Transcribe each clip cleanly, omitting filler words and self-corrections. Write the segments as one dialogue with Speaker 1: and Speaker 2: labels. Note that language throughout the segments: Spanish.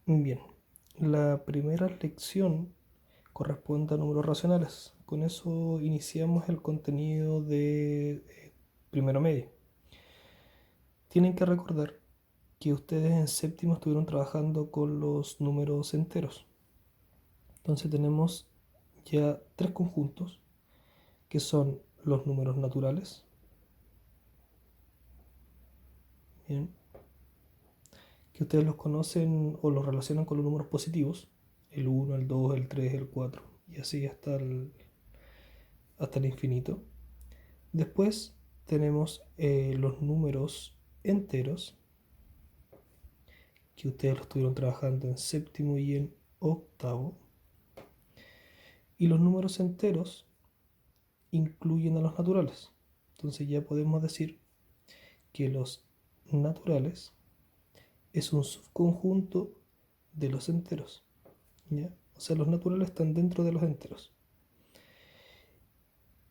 Speaker 1: Bien, la primera lección corresponde a números racionales. Con eso iniciamos el contenido de primero medio. Tienen que recordar que ustedes en séptimo estuvieron trabajando con los números enteros. Entonces tenemos ya tres conjuntos que son los números naturales. Bien, que ustedes los conocen o los relacionan con los números positivos, el 1, el 2, el 3, el 4 y así hasta el infinito. Después tenemos los números enteros, que ustedes los estuvieron trabajando en séptimo y en octavo. Y los números enteros incluyen a los naturales. Entonces ya podemos decir que los naturales es un subconjunto de los enteros. ¿Ya? O sea, los naturales están dentro de los enteros.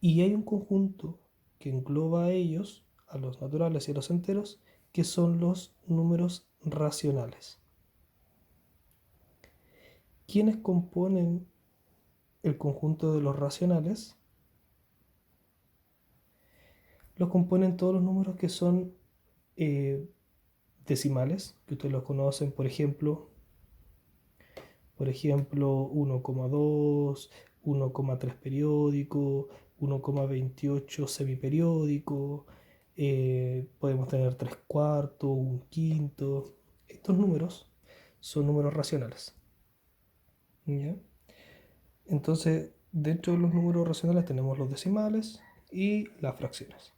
Speaker 1: Y hay un conjunto que engloba a ellos, a los naturales y a los enteros, que son los números racionales. ¿Quiénes componen el conjunto de los racionales? Los componen todos los números que son decimales, que ustedes los conocen, por ejemplo 1,2, 1,3 periódico, 1,28 semiperiódico, podemos tener 3 cuartos, un quinto. Estos números son números racionales. ¿Ya? Entonces, dentro de los números racionales tenemos los decimales y las fracciones.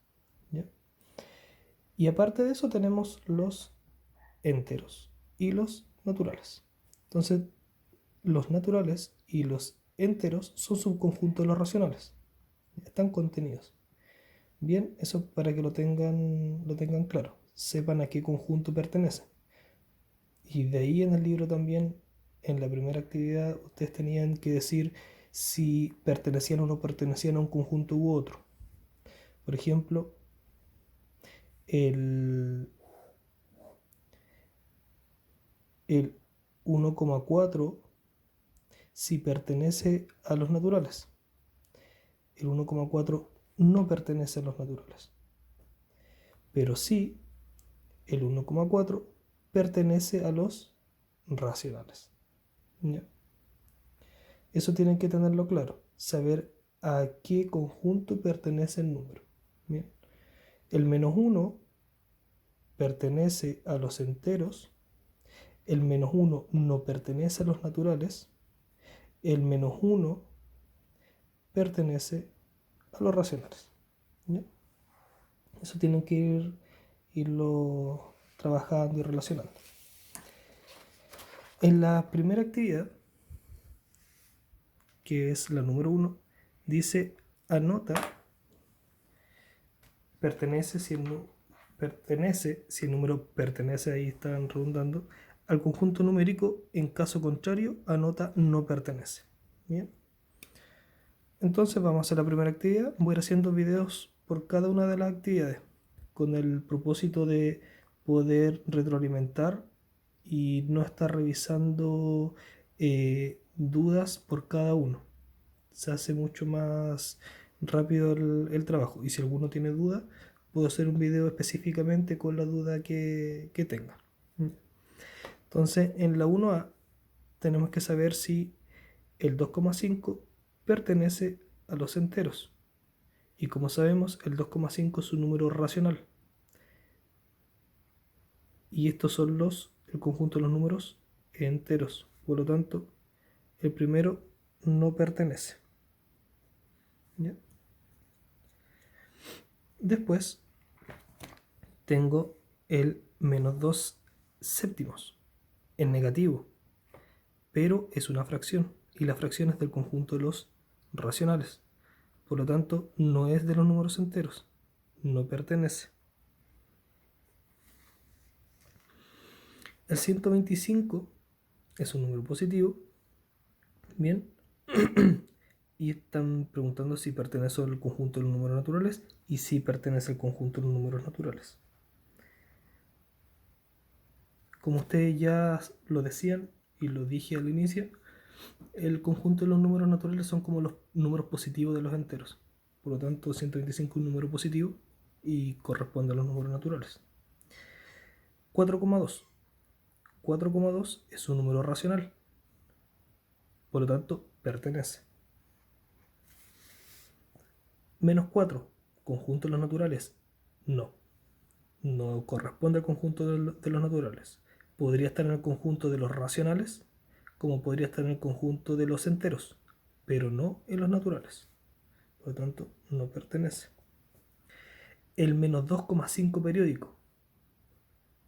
Speaker 1: ¿Ya? Y aparte de eso tenemos los enteros y los naturales. Entonces, los naturales y los enteros son subconjuntos de los racionales. Están contenidos. Bien, eso para que lo tengan claro. Sepan a qué conjunto pertenecen. Y de ahí en el libro también, en la primera actividad, ustedes tenían que decir si pertenecían o no pertenecían a un conjunto u otro. Por ejemplo, el, el 1,4 si pertenece a los naturales. El 1,4 no pertenece a los naturales. Pero sí, el 1,4 pertenece a los racionales. ¿Ya? Eso tienen que tenerlo claro. Saber a qué conjunto pertenece el número. Bien. El -1 pertenece a los enteros. El -1 no pertenece a los naturales. El -1 pertenece a los racionales. ¿Ya? Eso tienen que irlo trabajando y relacionando. En la primera actividad, que es la número 1, dice anota pertenece si el número pertenece, ahí están redundando, al conjunto numérico. En caso contrario, anota no pertenece. Bien. Entonces vamos a hacer la primera actividad. Voy a ir haciendo videos por cada una de las actividades con el propósito de poder retroalimentar y no estar revisando dudas por cada uno. Se hace mucho más rápido el trabajo. Y si alguno tiene duda, puedo hacer un video específicamente con la duda que tenga. Entonces, en la 1A tenemos que saber si el 2,5 pertenece a los enteros. Y como sabemos, el 2,5 es un número racional. Y estos son el conjunto de los números enteros. Por lo tanto, el primero no pertenece. ¿Ya? Después tengo el -2 séptimos en negativo, pero es una fracción y la fracción es del conjunto de los racionales. Por lo tanto, no es de los números enteros, no pertenece. El 125 es un número positivo, bien, y están preguntando si pertenece al conjunto de los números naturales y si pertenece al conjunto de los números naturales. Como ustedes ya lo decían, y lo dije al inicio, el conjunto de los números naturales son como los números positivos de los enteros. Por lo tanto, 125 es un número positivo y corresponde a los números naturales. 4,2. 4,2 es un número racional. Por lo tanto, pertenece. Menos 4, conjunto de los naturales. No, no corresponde al conjunto de los naturales. Podría estar en el conjunto de los racionales, como podría estar en el conjunto de los enteros, pero no en los naturales. Por lo tanto, no pertenece. El menos 2,5 periódico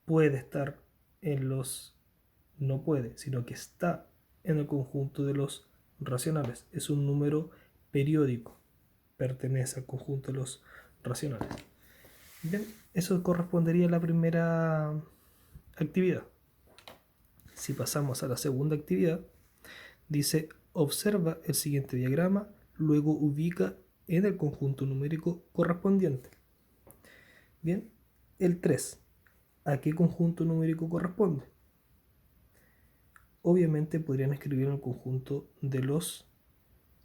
Speaker 1: puede estar en los... No puede, sino que está en el conjunto de los racionales. Es un número periódico. Pertenece al conjunto de los racionales. Bien, eso correspondería a la primera actividad. Si pasamos a la segunda actividad, dice observa el siguiente diagrama, luego ubica en el conjunto numérico correspondiente. Bien, el 3. ¿A qué conjunto numérico corresponde? Obviamente podrían escribir en el conjunto de los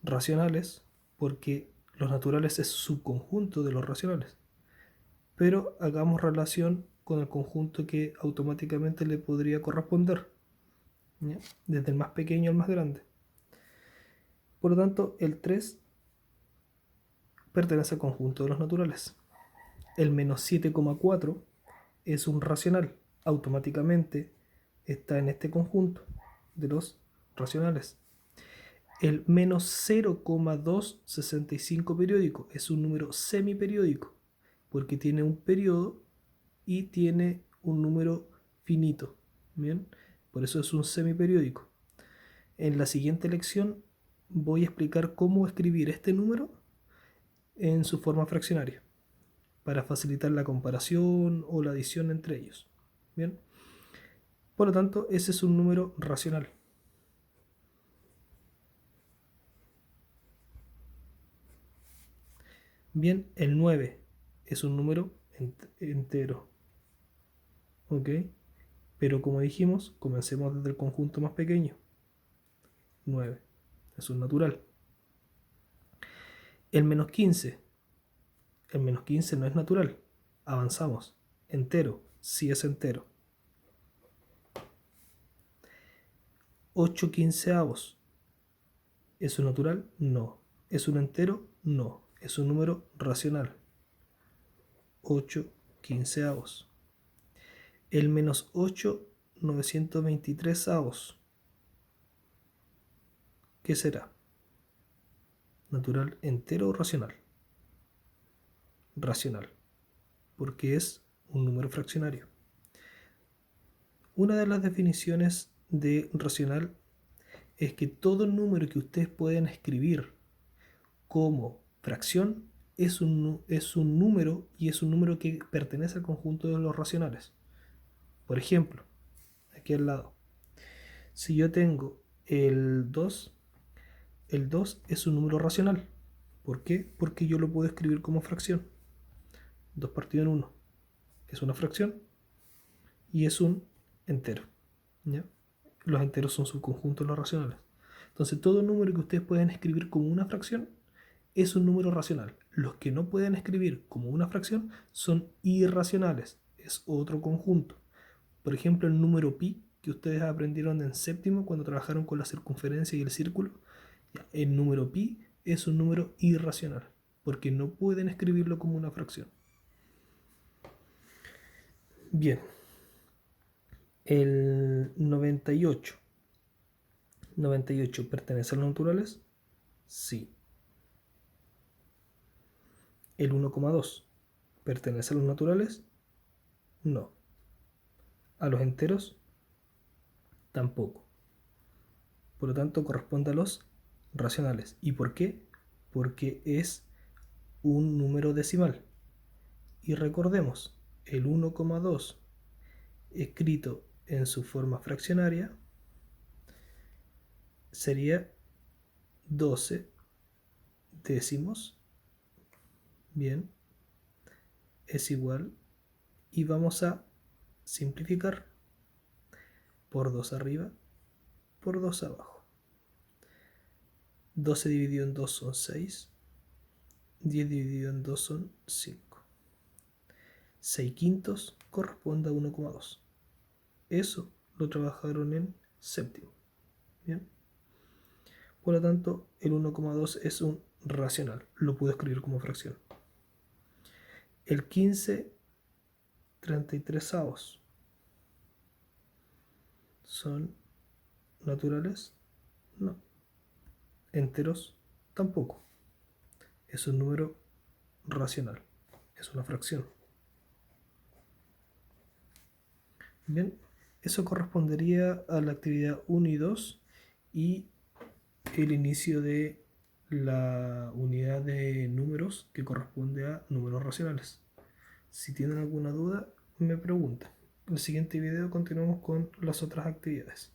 Speaker 1: racionales, porque los naturales es subconjunto de los racionales. Pero hagamos relación con el conjunto que automáticamente le podría corresponder, ¿ya? Desde el más pequeño al más grande. Por lo tanto, el 3 pertenece al conjunto de los naturales. El menos 7,4 es un racional. Automáticamente está en este conjunto de los racionales. El menos 0,265 periódico es un número semiperiódico porque tiene un periodo y tiene un número finito. Bien, por eso es un semiperiódico. En la siguiente lección voy a explicar cómo escribir este número en su forma fraccionaria para facilitar la comparación o la adición entre ellos. Bien, por lo tanto, ese es un número racional. Bien, el 9 es un número entero. ¿Ok? Pero como dijimos, comencemos desde el conjunto más pequeño. 9 es un natural. El menos 15. El menos 15 no es natural. Avanzamos. Entero. Sí es entero. 8 quinceavos. ¿Es un natural? No. ¿Es un entero? No. Es un número racional. 8 quinceavos. El menos 8 923 avos. ¿Qué será? ¿Natural, entero o racional? Racional, porque es un número fraccionario. Una de las definiciones de racional es que todo número que ustedes pueden escribir como fracción es un número y es un número que pertenece al conjunto de los racionales. Por ejemplo, aquí al lado, si yo tengo el 2 es un número racional. ¿Por qué? Porque yo lo puedo escribir como fracción. 2 partido en 1 es una fracción y es un entero. ¿Ya? Los enteros son subconjuntos de los racionales. Entonces, todo número que ustedes pueden escribir como una fracción es un número racional. Los que no pueden escribir como una fracción son irracionales. Es otro conjunto. Por ejemplo, el número pi que ustedes aprendieron en séptimo cuando trabajaron con la circunferencia y el círculo. El número pi es un número irracional porque no pueden escribirlo como una fracción. Bien, el 98. ¿98 pertenece a los naturales? Sí. El 1,2 pertenece a los naturales? No. ¿A los enteros? Tampoco. Por lo tanto, corresponde a los racionales. ¿Y por qué? Porque es un número decimal. Y recordemos, el 1,2 escrito en su forma fraccionaria sería 12 décimos. Bien, es igual. Y vamos a simplificar por 2 arriba por 2 abajo. 12 dividido en 2 son 6. 10 dividido en 2 son 5. 6 quintos corresponde a 1,2. Eso lo trabajaron en séptimo. Bien. Por lo tanto, el 1,2 es un racional. Lo puedo escribir como fracción. El 15/33 son naturales. No. Enteros tampoco. Es un número racional. Es una fracción. Bien, eso correspondería a la actividad 1 y 2 y el inicio de la unidad de números que corresponde a números racionales. Si tienen alguna duda, me preguntan. En el siguiente video continuamos con las otras actividades.